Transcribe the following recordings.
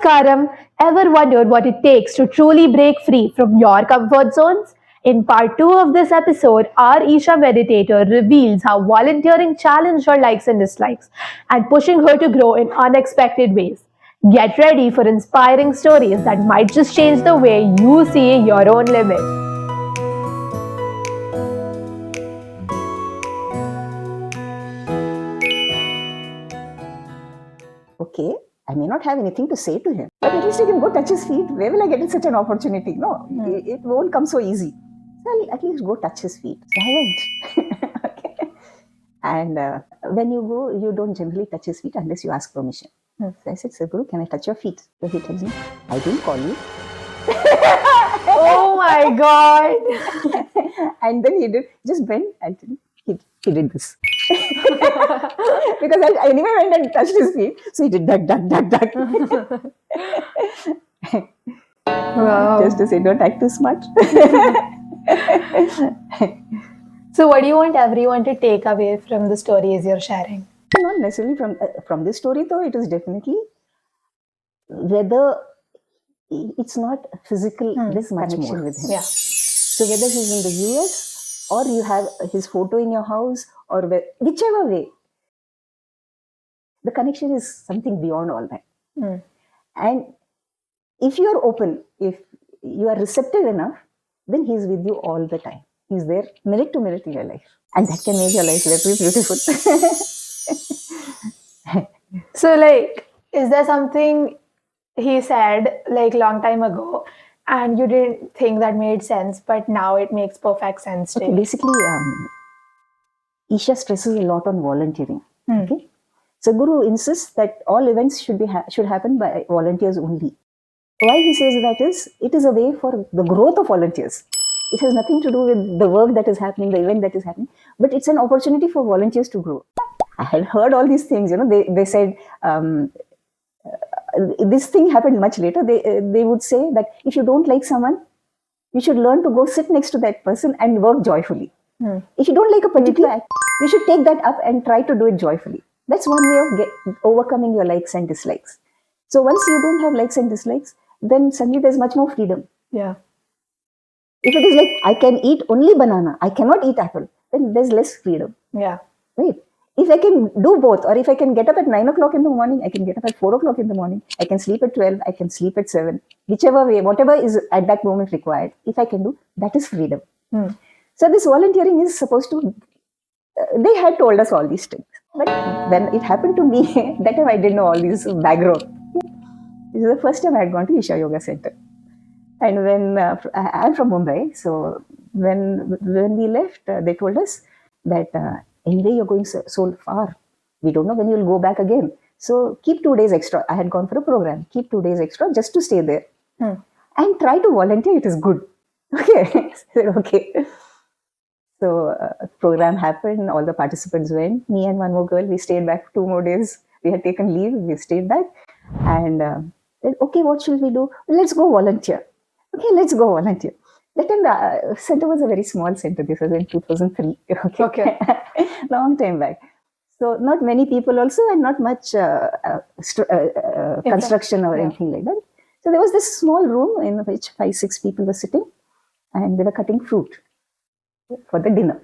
Namaskaram. Ever wondered what it takes to truly break free from your comfort zones? In part 2 of this episode, our Isha meditator reveals how volunteering challenged her likes and dislikes and pushing her to grow in unexpected ways. Get ready for inspiring stories that might just change the way you see your own limits. Okay, I may not have anything to say to him, but at least I can go touch his feet. Where will I get such an opportunity? No, it won't come so easy. So I'll at least go touch his feet. So I went. Okay. And when you go, you don't generally touch his feet unless you ask permission. So I said, Sadhguru, can I touch your feet? So he tells me, I didn't call you. Oh my god! And then he did, just bend and he did this. Because I anyway went and touched his feet. So he did duck, duck, duck, duck. Wow. Just to say, don't act too smart. So, what do you want everyone to take away from the stories you're sharing? Not necessarily from this story, though. It is definitely whether it's not physical. There's much connection more with him. Yeah. So whether he's in the US or you have his photo in your house or whichever way, the connection is something beyond all that. And if you are open, if you are receptive enough, then he's with you all the time. He's there minute to minute in your life. And that can make your life very beautiful. So, like, is there something he said like long time ago and you didn't think that made sense, but now it makes perfect sense to Okay, you? basically, Isha stresses a lot on volunteering. Okay, so Guru insists that all events should happen by volunteers only. Why he says that is, it is a way for the growth of volunteers. It has nothing to do with the work that is happening, the event that is happening, but it's an opportunity for volunteers to grow. I had heard all these things, they said, this thing happened much later. They would say that if you don't like someone, you should learn to go sit next to that person and work joyfully. If you don't like a particular act, you should take that up and try to do it joyfully. That's one way of overcoming your likes and dislikes. So once you don't have likes and dislikes, then suddenly there's much more freedom. Yeah. If it is like, I can eat only banana, I cannot eat apple, then there's less freedom. Yeah. Right? If I can do both, or if I can get up at 9 o'clock in the morning, I can get up at 4 o'clock in the morning, I can sleep at 12, I can sleep at 7, whichever way, whatever is at that moment required, if I can do, that is freedom. So this volunteering is supposed to, they had told us all these things. But when it happened to me, that time I didn't know all these background. This is the first time I had gone to Isha Yoga Center. And when I'm from Mumbai, so when we left, they told us that anyway you're going so far. We don't know when you'll go back again. So keep 2 days extra. I had gone for a program. Keep 2 days extra just to stay there. And try to volunteer. It is good. Okay. Okay. So program happened. All the participants went. Me and one more girl, we stayed back 2 more days. We had taken leave. We stayed back. And then, okay, what should we do? Let's go volunteer. Okay, let's go volunteer. That time the center was a very small center. This was in 2003. Okay. Long time back. So not many people also, and not much construction or anything like that. So there was this small room in which 5-6 people were sitting, and they were cutting fruit for the dinner.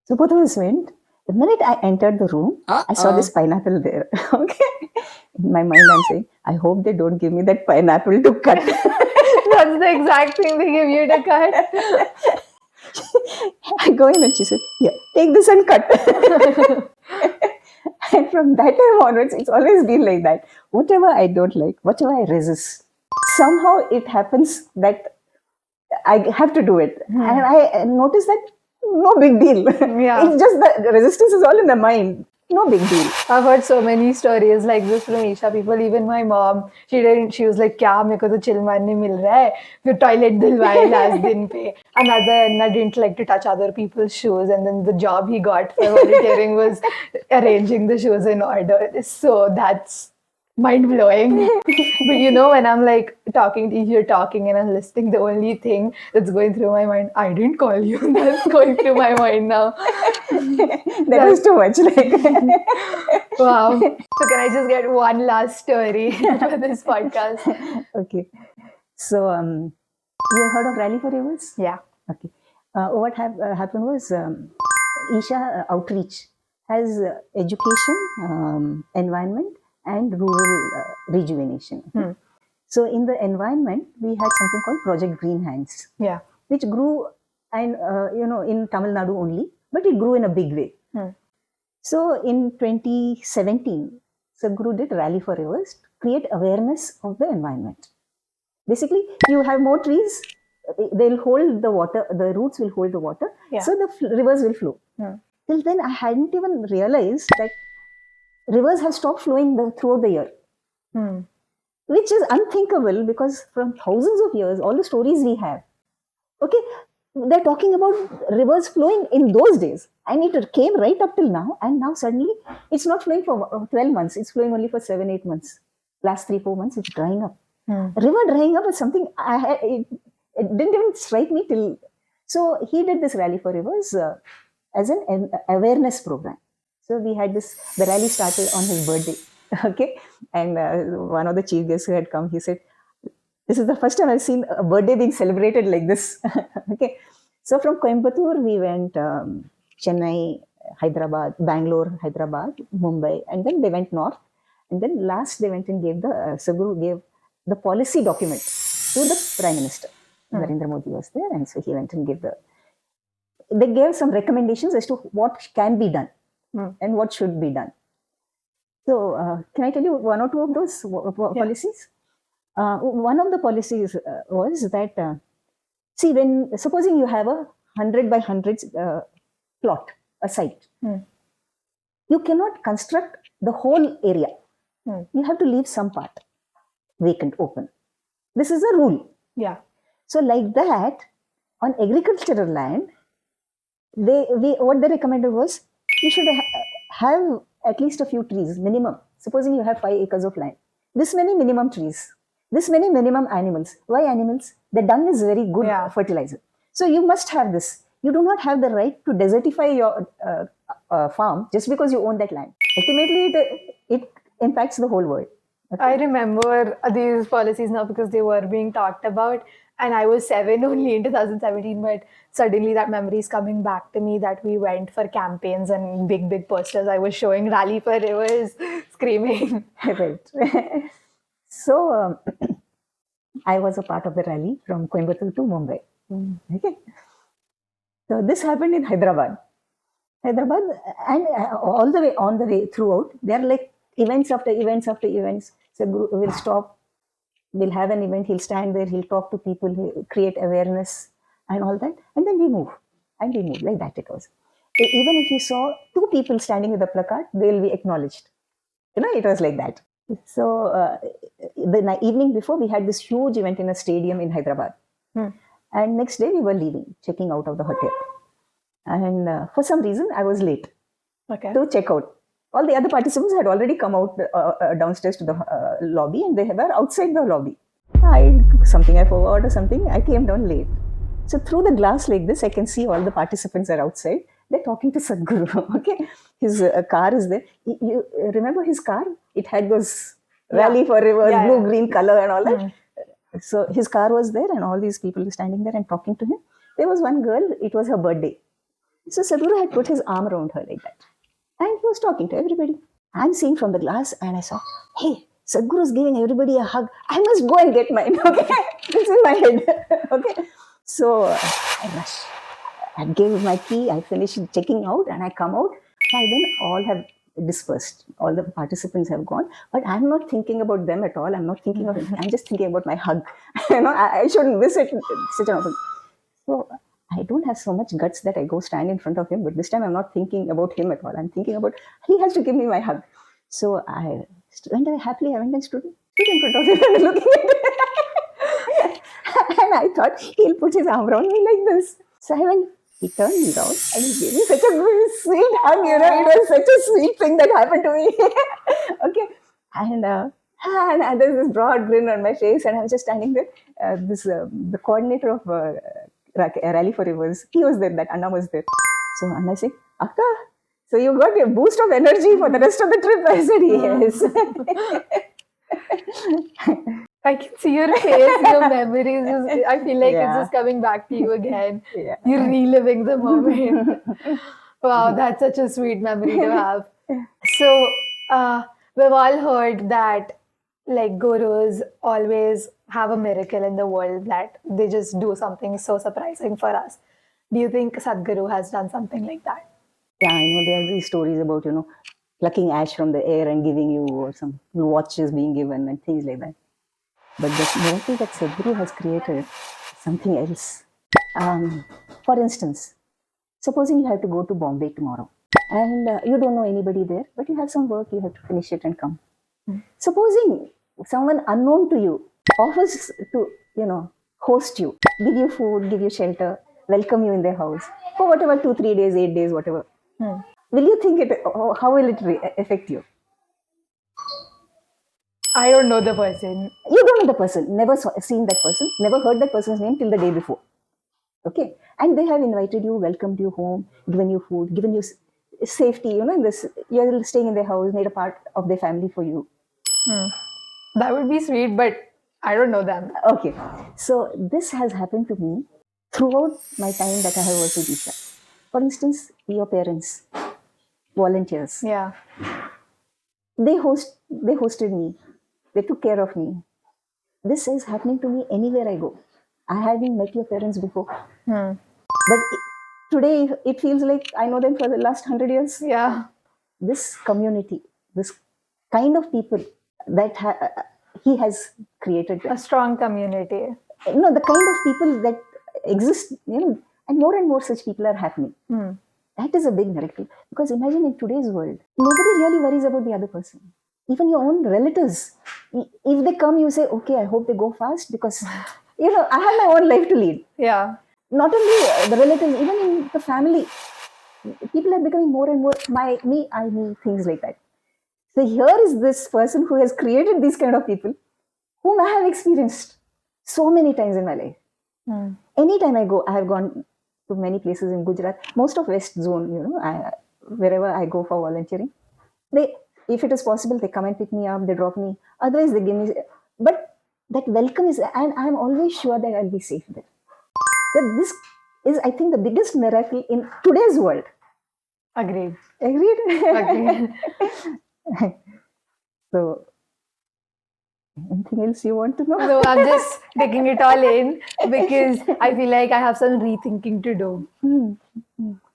So both of us went. The minute I entered the room, I saw this pineapple there. Okay. In my mind, I'm saying, I hope they don't give me that pineapple to cut. That's the exact thing they give you to cut. I go in and she said, yeah, take this and cut. And from that time onwards, it's always been like that. Whatever I don't like, whatever I resist, somehow it happens that I have to do it. And I notice that no big deal. Yeah. It's just the resistance is all in the mind. No big deal. I've heard so many stories like this from Isha people. Even my mom, she was like, "क्या मेरे को तो chill मारने मिल रहा है, फिर toilet धुलवाए last दिन पे." Another Anna didn't like to touch other people's shoes, and then the job he got for volunteering was arranging the shoes in order. So that's Mind blowing. But you know, when I'm like talking to you, you're talking and I'm listening, the only thing that's going through my mind, I didn't call you. That's going through my mind now. That was too much. Like, Wow. So can I just get one last story for this podcast? okay. So, you have heard of Rally for Rivers? Yeah. Okay. What happened was Isha Outreach has education, environment, and rural rejuvenation. Okay? So, in the environment, we had something called Project Green Hands, Yeah. which grew, and in Tamil Nadu only, but it grew in a big way. So, in 2017, Sadhguru did Rally for Rivers to create awareness of the environment. Basically, you have more trees, they'll hold the water, the roots will hold the water, Yeah. so the rivers will flow. Till then, I hadn't even realized that rivers have stopped flowing throughout the year, which is unthinkable because from thousands of years, all the stories we have, okay, they're talking about rivers flowing in those days, and it came right up till now, and now suddenly it's not flowing for 12 months, it's flowing only for 7-8 months. Last 3-4 months, it's drying up. River drying up is something it didn't even strike me till. So he did this Rally for Rivers as an awareness program. So we had this. The rally started on his birthday, okay, and one of the chief guests who had come, he said, "This is the first time I've seen a birthday being celebrated like this." Okay, so from Coimbatore we went Chennai, Hyderabad, Bangalore, Hyderabad, Mumbai, and then they went north. And then last they went and gave Sadhguru gave the policy document to the Prime Minister. Narendra Modi was there, and so he went and they gave some recommendations as to what can be done and what should be done. So, can I tell you one or two of those policies? One of the policies was that, see, when supposing you have a 100 by 100 plot, a site, you cannot construct the whole area. You have to leave some part vacant, open. This is a rule. Yeah. So, like that, on agricultural land, what they recommended was you should have at least a few trees minimum. Supposing you have 5 acres of land, this many minimum trees, this many minimum animals. Why animals? The dung is very good fertilizer. So you must have this. You do not have the right to desertify your farm just because you own that land. Ultimately, it impacts the whole world. Okay. I remember these policies now because they were being talked about, and I was 7 only in 2017, but suddenly that memory is coming back to me that we went for campaigns and big posters. I was showing Rally for Rivers, screaming. Right. So, I was a part of the rally from Coimbatore to Mumbai. Okay. So, this happened in Hyderabad. Hyderabad, and all the way on the way throughout, there are like events after events after events. So, we'll stop, we'll have an event, he'll stand there, he'll talk to people, he'll create awareness and all that, and then we move. And we move, like that it was. Even if you saw 2 people standing with a placard, they will be acknowledged. It was like that. So, the evening before, we had this huge event in a stadium in Hyderabad. And next day, we were leaving, checking out of the hotel. And for some reason, I was late to check out. All the other participants had already come out downstairs to the lobby, and they were outside the lobby. Something I forgot or something, I came down late. So through the glass like this, I can see all the participants are outside. They're talking to Sadhguru. Okay, his car is there. You remember his car? It had those Rally for Rivers, blue, green color and all that. So his car was there, and all these people were standing there and talking to him. There was one girl, it was her birthday. So Sadhguru had put his arm around her like that. And he was talking to everybody. I'm seeing from the glass, and I saw, hey, Sadhguru is giving everybody a hug. I must go and get mine. Okay, it's in my head. Okay, so I rush. I gave my key. I finished checking out, and I come out. By then, all have dispersed. All the participants have gone. But I'm not thinking about them at all. I'm not thinking of anything. I'm just thinking about my hug. I shouldn't miss it. Such an opportunity. So I don't have so much guts that I go stand in front of him, but this time I'm not thinking about him at all. I'm thinking about he has to give me my hug. So I went happily. I went and stood in front of him and looking at him. And I thought he'll put his arm around me like this. So I went. He turned me around and he gave me such a sweet hug. It was such a sweet thing that happened to me. Okay, and And there's this broad grin on my face, and I was just standing there. The coordinator of Rally for Rivers, he was there, that Anna was there. So Anna said, Akka, so you got a boost of energy for the rest of the trip? I said, yes. I can see your face, your memories. I feel like it's Yeah. just coming back to you again. Yeah. You're reliving the moment. Wow, that's such a sweet memory to have. So, we've all heard that like gurus always have a miracle in the world, that they just do something so surprising for us. Do you think Sadhguru has done something like that? Yeah, I know there are these stories about, plucking ash from the air and giving you, or some watches being given and things like that. But the miracle that Sadhguru has created is something else. For instance, supposing you have to go to Bombay tomorrow, and you don't know anybody there, but you have some work, you have to finish it and come. Supposing someone unknown to you offers to, host you, give you food, give you shelter, welcome you in their house for whatever 2, 3 days, 8 days, whatever. Will you think it? How will it affect you? I don't know the person. You don't know the person, never seen that person, never heard that person's name till the day before. Okay, and they have invited you, welcomed you home, given you food, given you safety. In this, you're staying in their house, made a part of their family for you. That would be sweet, but I don't know them. Okay, so this has happened to me throughout my time that I have worked with Isha. For instance, your parents, volunteers, Yeah. they hosted me, they took care of me. This is happening to me anywhere I go. I haven't met your parents before, but today it feels like I know them for the last 100 years. Yeah. This community, this kind of people that he has created. A strong community. The kind of people that exist, and more such people are happening. That is a big miracle, because imagine in today's world, nobody really worries about the other person. Even your own relatives, if they come, you say, okay, I hope they go fast, because I have my own life to lead. Yeah. Not only the relatives, even in the family, people are becoming more and more I, me, things like that. So here is this person who has created these kind of people, whom I have experienced so many times in my life. Anytime I go, I have gone to many places in Gujarat, most of West Zone, wherever I go for volunteering. If it is possible, they come and pick me up, they drop me. Otherwise, they give me. But that welcome is, and I'm always sure that I'll be safe there. That this is, I think, the biggest miracle in today's world. Agreed. Agreed? Agreed. So, anything else you want to know? No, I'm just taking it all in because I feel like I have some rethinking to do.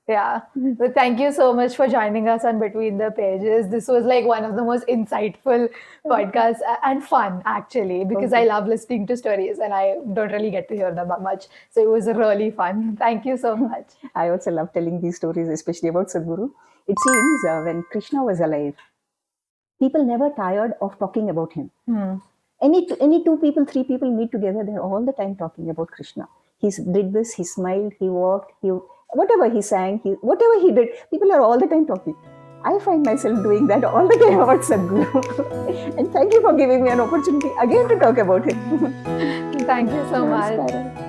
Yeah. But thank you so much for joining us on Between the Pages. This was like one of the most insightful podcasts and fun, actually, because I love listening to stories and I don't really get to hear them that much. So it was really fun. Thank you so much. I also love telling these stories, especially about Sadhguru. It seems when Krishna was alive, people never tired of talking about him. Any 2 people, 3 people meet together, they're all the time talking about Krishna. He did this, he smiled, he walked, whatever he sang, whatever he did, people are all the time talking. I find myself doing that all the time about Sadhguru. And thank you for giving me an opportunity again to talk about him. Thank you so much. Namaskaram.